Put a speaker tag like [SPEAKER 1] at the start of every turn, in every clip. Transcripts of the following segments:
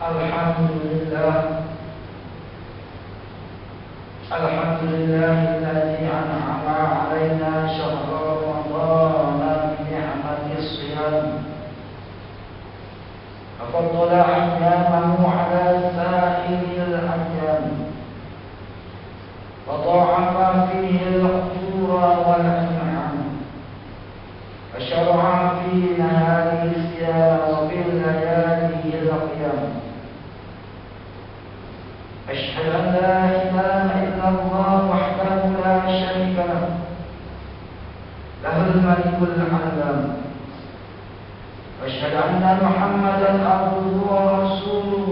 [SPEAKER 1] Alhamdulillah, alhamdulillahilladzi an'ama 'alaina syahra ramadhana bi ni'matis shiyam. Fafaddala ayyamahu 'ala sa'iril ayyam. Wa dha'afa fihi al-ujura wal an'am. Fasyara'a fi nahari siyam wa bil layali al-qiyam. أشهد أن لا إله إلا الله وحده لا شريك له له الملك العلام أشهد أن محمدا عبده ورسوله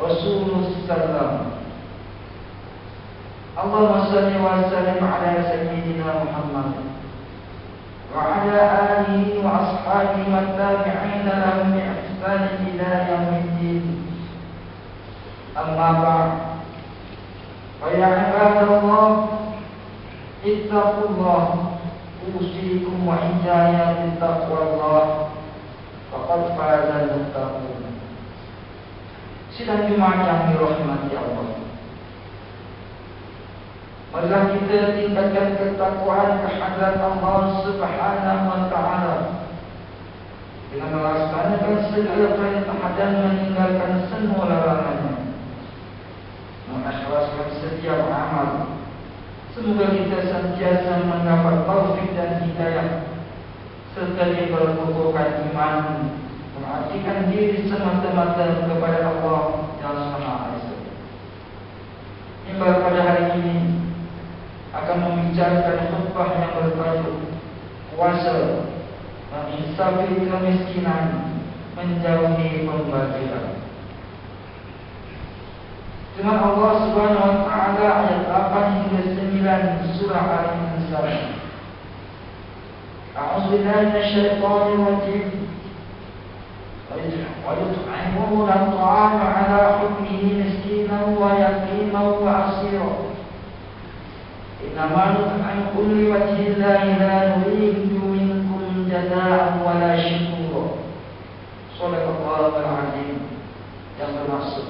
[SPEAKER 1] رسول السلام اللهم صل وسلم على سيدنا محمد وعلى آله وأصحابه والتابعين لهم بإحسان إلى يوم الدين أما بعد فيا عباد الله اتقوا الله أوصيكم وإياي بتقوى الله فقد فاز المتقون. Sidang Jumat yang dirahmati Allah, marilah kita tingkatkan ketakwaan kehadrat Allah Subhanahu wa Ta'ala dengan melaksanakan segala perintah dan meninggalkan semua larangannya, mengikhlaskan setiap amal. Semoga kita sentiasa mendapat taufik dan hidayah serta diberkukuhkan iman, mengartikan diri semata-mata kepada Allah yang Maha Esa. Mimbar pada hari ini akan membicarakan khutbah yang bertajuk puasa, menginsafi kemiskinan, menjauhi pembaziran. Firman Allah Subhanahu wa Ta'ala ayat 8 hingga 9 surah Al-Insan. A'udzu billahi minasyaitonir rajim. Wa yut'imuna at-ta'ama 'ala hubbihi miskinan wa yatiman wa asira. Innama nut'imukum liwajhi Allahi la nuridu minkum jazaa'an wa la syukura. Shadaqallahul 'azim. Yang bermaksud,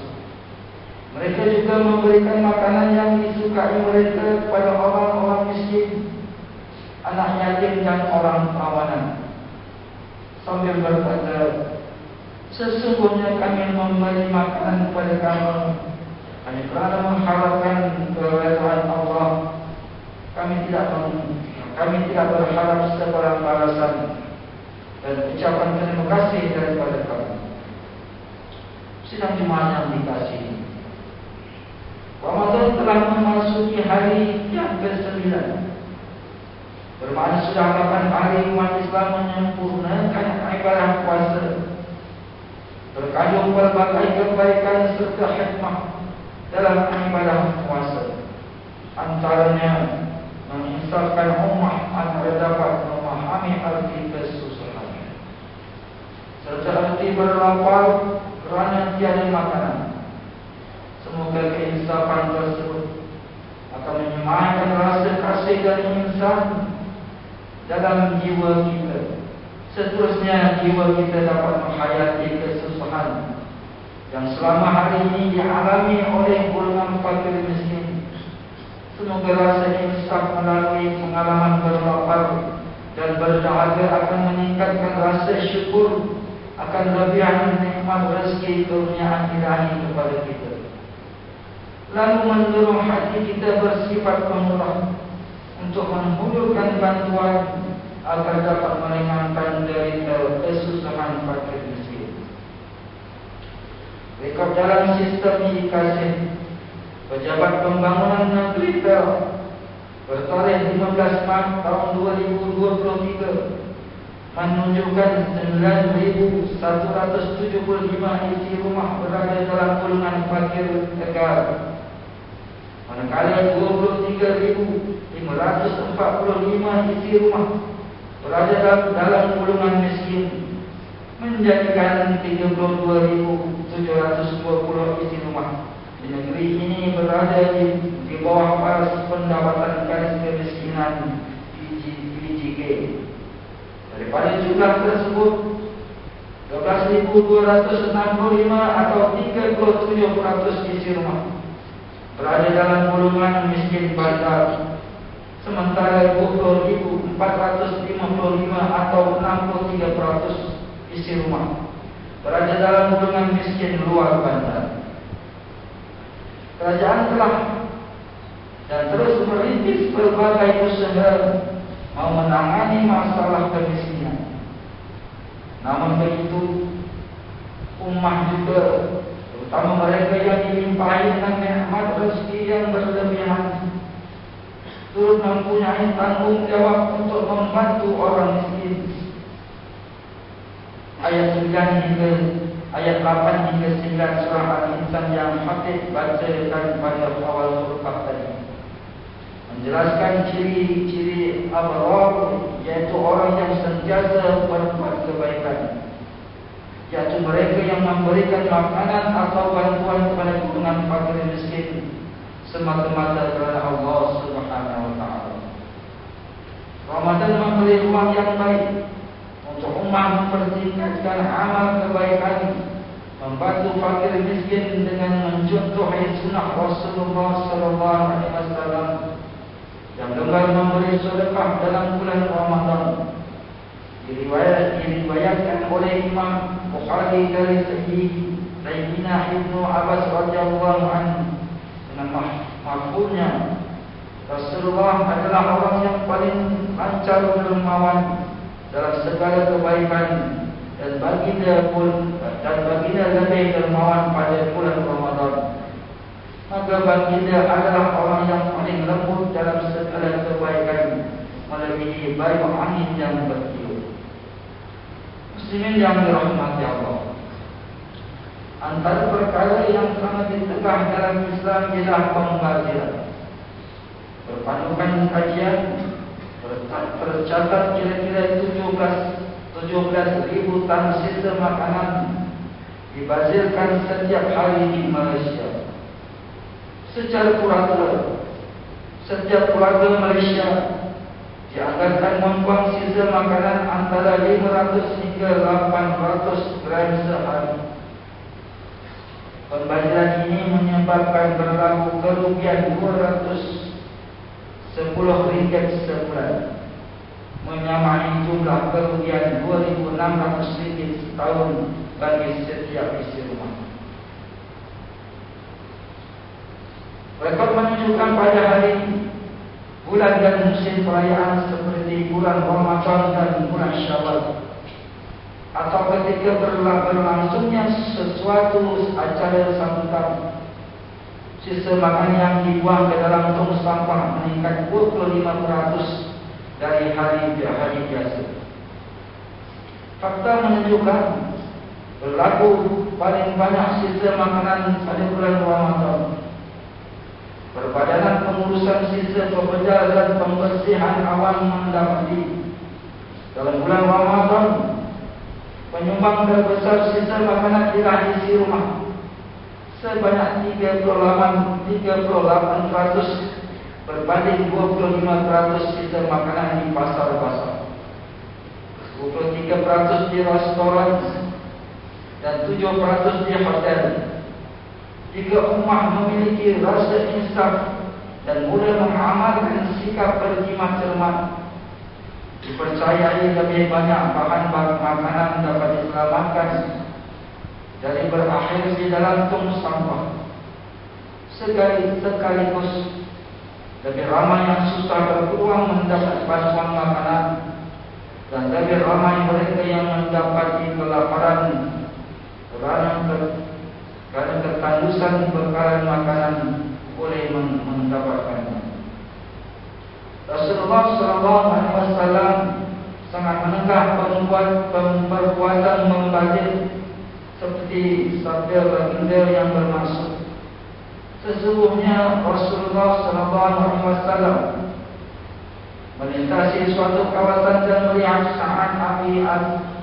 [SPEAKER 1] mereka juga memberikan makanan yang disukai mereka kepada orang-orang miskin, anak yatim dan orang tawanan, sambil berkata, sesungguhnya kami memberi makanan kepada kamu hanya kerana mengharapkan keridhaan Allah. Kami tidak berharap sebarang balasan dan ucapan terima kasih daripada kamu. Sidang Jumat yang dikasihi, Ramadan telah memasuki hari yang ke-9. Bermakna sudah 8 hari umat Islam menyempurnakan ibadah puasa, berkandung berbagai kebaikan serta hikmah dalam ibadah puasa. Antaranya menginsafkan ummah agar dapat memahami arti kesusahan serta arti berlapar kerana tiada makanan. Semoga keinsafan tersebut akan menyemayakan rasa kasih dan insan dalam jiwa kita. Seterusnya jiwa kita dapat menghayati kesusahan yang selama hari ini dialami oleh golongan fakir miskin. Semoga rasa insaf melalui pengalaman berlapar dan berdahaga akan meningkatkan rasa syukur akan lebihan nikmat rezeki kurniaan ilahi kepada kita, lalu mendorong hati kita bersifat pemurah untuk menghulurkan bantuan agar dapat meringankan derita kesusahan fakir miskin. Rekod dalam sistem IKASIN Pejabat Pembangunan Negeri Perak bertarikh 15 Mac tahun 2023 menunjukkan 9,175 isi rumah berada dalam golongan fakir negara, manakala 23,545 isi rumah berada dalam golongan miskin, menjadikan 32,720 isi rumah di negeri ini berada di bawah batas pendapatan garis kemiskinan PGK. Daripada jumlah tersebut, 12 17.265 atau 37% isi rumah berada dalam golongan miskin bandar, sementara 20.455 atau 63% isi rumah berada dalam golongan miskin luar bandar. Kerajaan telah dan terus merintis berbagai usaha mau menangani masalah kemiskinan. Namun begitu, ummah juga, terutama mereka yang dilimpahi dengan nikmat rezeki yang berlebihan, turut mempunyai tanggung jawab untuk membantu orang miskin. Ayat 9 hingga ayat 8 hingga 9 surah Al-Insan yang Hafidh bacakan pada awal surah tadi menjelaskan ciri-ciri abrar, yaitu orang yang sentiasa berbuat kebaikan, yaitu mereka yang memberikan makanan atau bantuan kepada golongan fakir miskin semata-mata kerana Allah Subhanahu wa taala. Ramadan memberi ruang yang baik untuk umat mempertingkatkan amal kebaikan, membantu fakir miskin dengan mencontohi sunnah Rasulullah sallallahu alaihi wasallam yang gemar memberi sedekah dalam bulan Ramadan. Diriwayatkan oleh Imam Bukhari dari Sayyidina Ibnu Abbas radhiyallahu anhu dengan mahfuznya, Rasulullah adalah orang yang paling lancar dermawan dalam segala kebaikan, dan baginda lebih dermawan pada bulan Ramadan. Maka baginda adalah orang yang paling lembut dalam segala kebaikan, melebihi bayu angin yang bertiup. Muslimin yang dirahmati Allah, antara perkara yang sangat ditegah dalam Islam ialah pembaziran. Berpandukan kajian tercatat kira-kira 17.000 tan sisa makanan dibazirkan setiap hari di Malaysia. Secara pura-pura, setiap keluarga Malaysia dianggarkan membuang sisa makanan antara 500 hingga 800 gram sehari. Pembaziran ini menyebabkan berlaku kerugian 210 ringgit sebulan, menyamai jumlah kerugian 2.600 ringgit setahun bagi setiap isi rumah. Rekod menunjukkan pada hari ini, bulan dan musim perayaan seperti bulan Ramadan dan bulan Syawal, atau ketika berlangsungnya sesuatu acara sambutan, sisa makanan yang dibuang ke dalam tong sampah meningkat 25% dari hari biasa. Fakta menunjukkan berlaku paling banyak sisa makanan pada bulan Ramadan. Perbadanan Pengurusan Sisa Pembedah dan Pembersihan Awan mendapati dalam bulan Ramadan penyumbang terbesar sisa makanan ialah isi rumah, sebanyak 38% berbanding 25% sisa makanan di pasar-pasar, 23% di restoran, dan 7% di hotel. Jika umat memiliki rasa insaf dan mudah mengamalkan sikap berjimat cermat, dipercayai lebih banyak bahan makanan dapat diselamatkan dari berakhir di dalam tong sampah. Sekaligus lebih ramai yang susah berpeluang mendapat bantuan makanan, dan lebih ramai mereka yang mendapati kelaparan kerana ketandusan bekalan makanan boleh mendapatkannya. Rasulullah SAW sangat menegah perbuatan membazir, seperti sabda baginda yang bermaksud, sesungguhnya Rasulullah SAW melintasi suatu kawasan dan melihat Sa'ad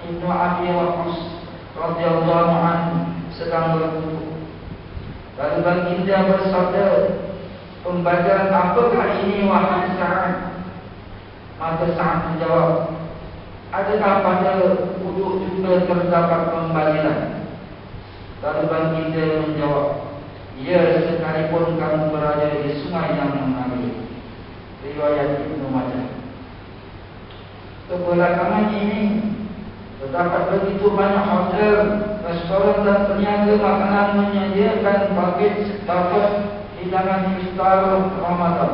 [SPEAKER 1] Ibnu Abi Waqqas radhiyallahu anhu sedang berwudu. Lalu baginda bersabda, "Pembaziran apakah ini wahai Sa'ad?" Maka Sa'ad menjawab, Adakah pada wuduk juga terdapat pembaliran? Lalu baginda menjawab, ya, sekalipun kamu berada di sungai yang mengalir. Riwayat Ibnu Majah. Kebelakangan ini terdapat begitu banyak hotel, restoran dan peniaga makanan menyediakan paket hidangan iftar Ramadan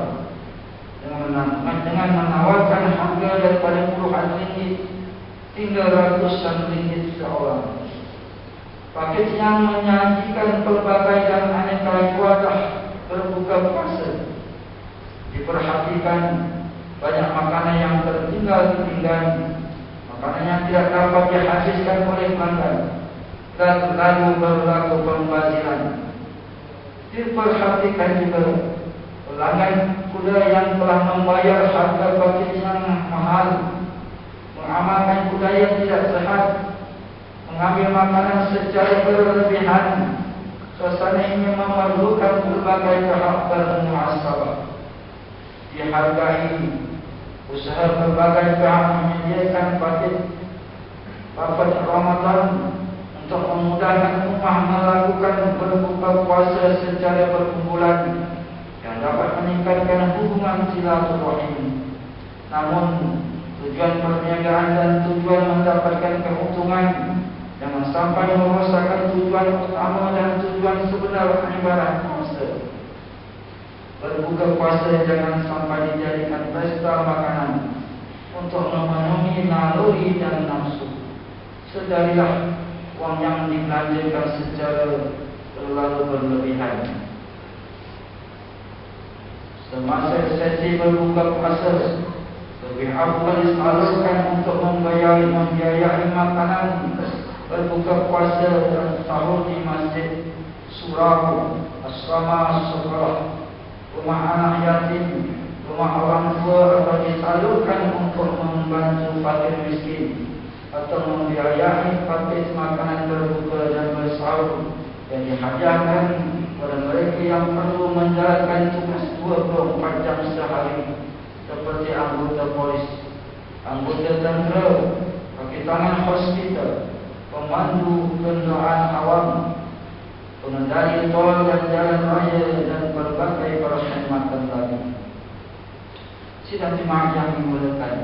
[SPEAKER 1] dengan menawarkan harga daripada puluhan ringgit hingga ratusan ringgit seorang. Paket yang menyajikan pelbagai dan aneka wadah berbuka puasa. Diperhatikan banyak makanan yang tertinggal ketinggalan, makanan yang tidak dapat dihabiskan oleh pelanggan, dan lalu berlaku pembaziran. Diperhatikan juga pelanggan kuda yang telah membayar harga paket yang mahal, mengamalkan budaya tidak sehat, mengambil makanan secara berlebihan. Suasana ini memerlukan berbagai tahap bermuhasabah. Dihargai usaha berbagai pihak menyediakan paket Ramadan untuk memudahkan umat melakukan berbuka puasa secara berkumpulan yang dapat meningkatkan hubungan silaturahim. Namun tujuan perniagaan dan tujuan mendapatkan keuntungan jangan sampai merosakkan tujuan utama dan tujuan sebenar ibadah puasa. Berbuka puasa jangan sampai dijadikan pesta makanan untuk memenuhi naluri dan nafsu. Sedarilah wang yang dibelanjakan secara terlalu berlebihan. Semasa sesi berbuka puasa, lebih afdal disalurkan untuk membiayai makanan berbuka puasa dan sahur di masjid, surau, asrama, sekolah, rumah anak yatim, rumah orang tua, atau disalurkan untuk membantu fakir miskin, atau membiayai paket makanan berbuka dan bersahur yang dihadiahkan kepada mereka yang perlu menjalankan tugas 24 jam sehari, seperti anggota polis, anggota tentera, kaki tangan hospital, pemandu kenderaan awam, pengendali tol dan jalan raya, dan berbagai perkhidmatan lain. Sidang jemaah yang dimuliakan,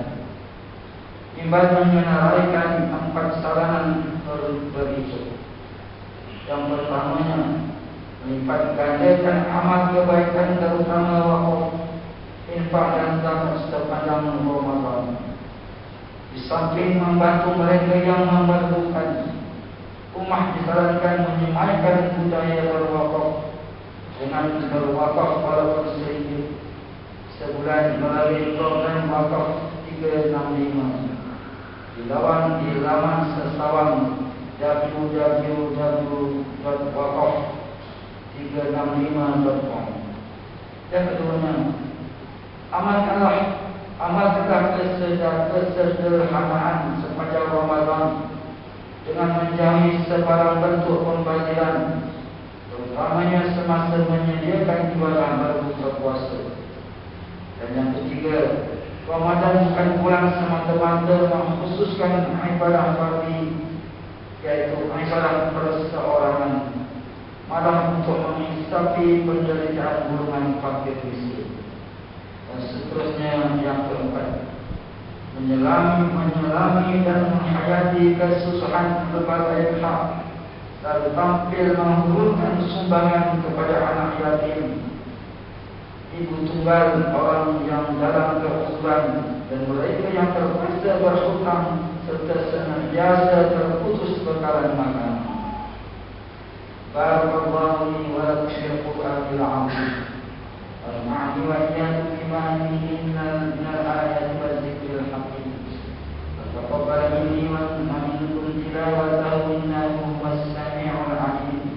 [SPEAKER 1] Imam menyenaraikan 4 saranan berikut. Yang pertamanya, melipat gandakan amal kebaikan terutama wakaf, infak dan zakat sepanjang Ramadan. Di samping membantu mereka yang memerlukan, umat disarankan menyemaikan budaya berwakaf dengan berwakaf walaupun sedikit sebulan melalui program wakaf 365 di laman sesawang www.wakaf365.com. Yang keduanya, amalkanlah kesederhanaan sepanjang Ramadan dengan menjauhi sebarang bentuk pembaziran, terutamanya semasa menyediakan ibadah berbuka puasa. Dan yang ketiga, Ramadan bukan bulan semata-mata mengkhususkan ibadah fardhi, yaitu ibadah perseorangan, malah untuk menghisapi penderitaan golongan fakir miskin. Dan seterusnya, yang keempat, menyelami dan menghayati kesusahan berbagai pihak, lalu tampil menghulurkan sumbangan kepada anak yatim, ibu tunggal, orang yang dalam keusulan, dan mereka yang terpaksa berhutang, serta senantiasa terputus bekalan makanan. Barakallahu li wa lakum fil Qur'anil 'azim. Al-ma'ni wa iyyakum bima fihi min al-ayati wa dzikril hakim. Taqabbal minni wa minkum tilawatahu innahu huwas sami'ul 'alim.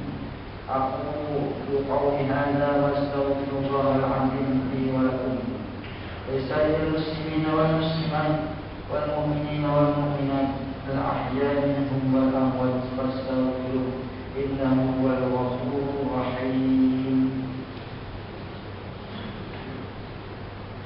[SPEAKER 1] أقول قولي هذا وأستغفر الله العظيم لي ولكم ولسائر المسلمين والمسلمات والمؤمنين والمؤمنات الأحياء منهم والأموات فاستغفروه إنه هو الغفور